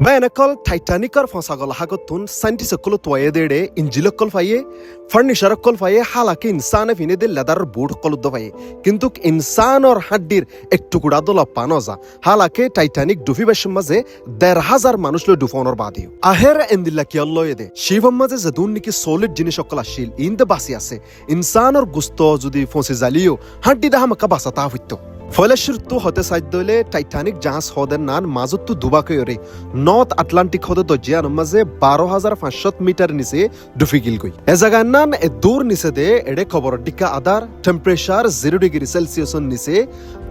Bayanakol Titanicor Fonsagol Hagotun, Santisokolo Toyede, Injilokol Faye, Furnisher Kolfaye, Halaki insan of Inede leather boot Koludovaye, Kintuk insan or Hadir, Ektukuradola Panoza, Halake, Titanic Dufibashmaze, Der Hazar Manuslo Dufonor Badio. Aher and the Lakialoide, Shivamaze Zaduniki solid Jinishokola Shil in the Basiase, insan or Gusto Zudi Fonsizalio, Hadida Hamakabasata Vito. ফলশ্রুত হতে সাধ্যলে Titanic জাহাজ হদের নান মাজুতু দুবাকয়রে north Atlantic হতে দজিয়ান মাঝে 12,500 metre নিচে Duffy Gill গই এ জায়গার নান এ দূর নিচে দে এডে খবর ডিকা আদার টেম্পারেচার 0 ডিগ্রি সেলসিয়াস নিচে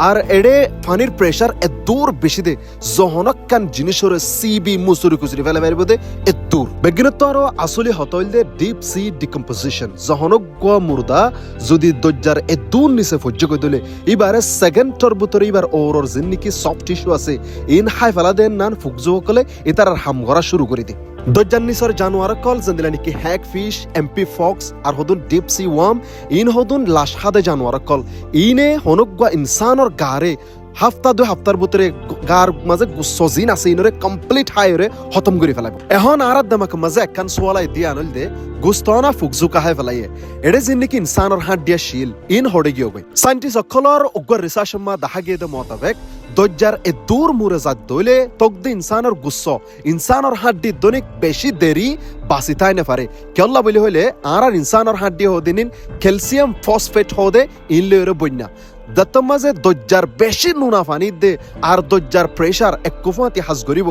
আর এডে পানির প্রেসার এ দূর বেশি দে জহনকান জিনিসরে সিবি মুসুরি কুসুরি ফেলে বেরবে দে এ দূর বিজ্ঞানতর আসলে হতইল দে ডিপ সি ডিকম্পোজিশন জহনক মুর্দা যদি দজ্জার এ দূর নিচে ফজ্জ কই দলে এবারে সেকেন্ড ভিতরে এবার ওর জিন্নিকি সফট টিস্যু আছে ইন হাই ফেলা দেন নান ফুকজো কলে এটার হাম করা শুরু করে দে দজ্জান্নিসর জানুয়ার কল জেন্দিলানিকি হ্যাক ফিশ এমপি ফক্স আর হদুন ডিপ সি ওয়ার্ম ইন হদুন লাশ হাদে জানুয়ার কল ইনে হনকগা ইনসানর গারে হাফতা দুই হাফতার ভিতরে গার মাঝে সজিন আছে ইনরে কমপ্লিট হাইরে খতম করে ফেলাব এখন আর দামাক মাঝে একখান সোয়ালাই দিয়ে আনল দে গুস্তনা ফুকজু কাহে ফেলাইয়ে এডে জিন্নিকি ইনসানর হাত দিয়া শিল ইন হড়ে গিয়ে গই সাইন্টিস্ট অকলর উগ্র রিসার্চ মা দেখা গিয়ে দে মোতাবেক দজ্জার এ দূর মুরে জাত দইলে তকদে ইনসানর গুস্স ইনসানর হাড্ডি দনিক বেশি দেরি বাসিতাই না পারে কেল্লা বলি হইলে আর ইনসানর হাড্ডি হদিন ক্যালসিয়াম ফসফেট হদে ইনলেরে বন্যা দত্তম মাঝে দজ্জার বেশি নুনা পানি দে আর দজ্জার প্রেসার এক কুফাতি হাজ করিব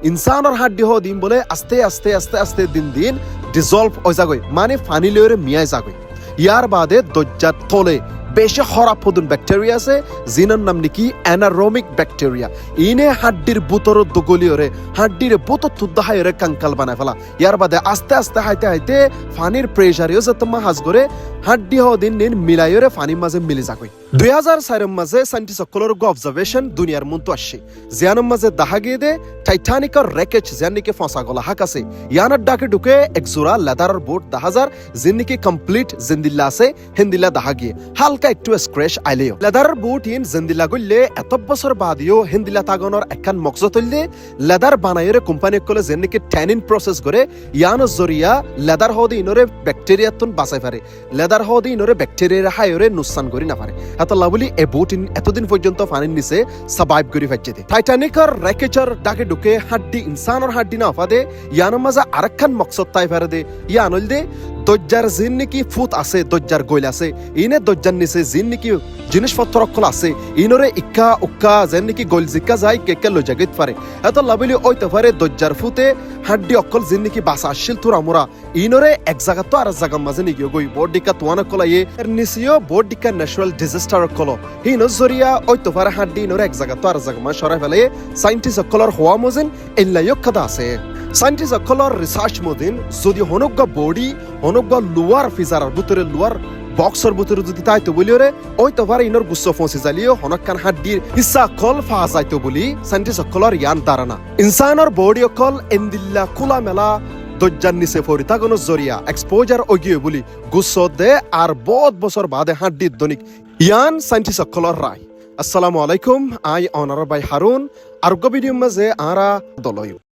ইনসানর হাড্ডি হদিন বলে আস্তে আস্তে আস্তে আস্তে দিন দিন ডিজলভ হয়ে যাগই মানে পানি লেরে মিয়াই যাগই ইয়ার বাদে দজ্জার তলে বেশি খারাপ হদুন ব্যাকটেরিয়া আছে জিনার নাম নাকি অ্যানারোমিক ব্যাকটেরিয়া ইনে হাড্ডির বুতর দগলিয়রে হাড্ডির বুতর তুদ্দাহায়রে কাঙ্কাল বানায় ফেলা ইয়ার বাদে আস্তে আস্তে হাইতে হাইতে পানির প্রেসারিও যতমা হাজ করে হাড্ডি হদিন নিন মিলাইরে পানির মাঝে মিলে যাকই 2004 মাঝে সাইন্টিস্ট সকলের অবজারভেশন দুনিয়ার মন্ত আসছে জিয়ানের মাঝে দেখা গিয়ে দে টাইটানিকের রেকেজ জানিকে ফসা গলা হাক আছে ইয়ানার ডাকে ঢুকে এক জোড়া লেদারের বোট 10,000 জিন্নিকে কমপ্লিট জিন্দিল্লা আছে হিন্দিল্লা দেখা গিয়ে হালকা একটু স্ক্র্যাচ আইলেও লেদারের বোট ইন জিন্দিল্লা গইলে এত বছর বাদিও হিন্দিল্লা তাগনের একখান মকসদ হইলে লেদার বানাইরে কোম্পানি কলে জিন্নিকে ট্যানিন প্রসেস করে ইয়ানোর জরিয়া লেদার হদি ইনরে ব্যাকটেরিয়া তুন বাঁচাই পারে লেদার হদি ইনরে ব্যাকটেরিয়া হাইরে নুকসান করি না পারে এতলা বলি এ বোট এতদিন পর্যন্ত পানির নিচে সার্ভাইভ করে ফেলছে টাইটানিকের রেকেচার ডাকে ঢুকে হাড্ডি ইনসানর হাড্ডি না ফাদে ইয়ানোর মাঝে আরেকখান মকসদ তাই ফেরে দে ইয়ানল দে দজ্জার জিন নাকি ফুট আছে দজ্জার গইল আছে ইনে দজ্জার নিচে জিন নাকি জিনিসপত্র অকল আছে ইনরে ইক্কা উক্কা যেন নাকি গইল জিক্কা যায় কেকে লো জাগিত পারে এত লাভলি ওইতে পারে দজ্জার ফুটে হাড্ডি অকল জিন নাকি বাসা আসছিল তোর আমরা ইনরে এক জায়গা তো আর এক জায়গা মাঝে নিয়ে গই বডিকা তোয়ানা কলাইয়ে এর নিচিও বডিকা ন্যাচারাল ডিজাস্টার কলো হিনো জরিয়া ওইতে পারে হাড্ডি ইনরে এক জায়গা তো আর জায়গা মাঝে সরাই ফেলে সাইন্টিস্ট অকলর হওয়া মজিন এল্লাইও কাদা আছে সাইন্টিস্ট অকলর রিসার্চ মদিন যদি হনগা বডি হনগা লোয়ার ফিজার ভিতরে লোয়ার বক্সর ভিতরে যদি তাইতো বলিওরে ওই তো পারে ইনর গুচ্ছ ফসি জালিও হনকান হাড্ডির হিসা কল ফা যাইতো বলি সাইন্টিস্ট অকলর ইয়ান ধারণা ইনসানর বডি অকল এন্দিল্লা খোলা মেলা দজ্জার নিচে ফরি তাগনো জরিয়া এক্সপোজার ওগিয়ে বলি গুচ্ছ দে আর বহুত বছর বাদে হাড্ডির দনিক ইয়ান সাইন্টিস্ট অকলর রায় আসসালামু আলাইকুম আই অনার বাই হারুন আর ভিডিও মাঝে আরা দলয়ু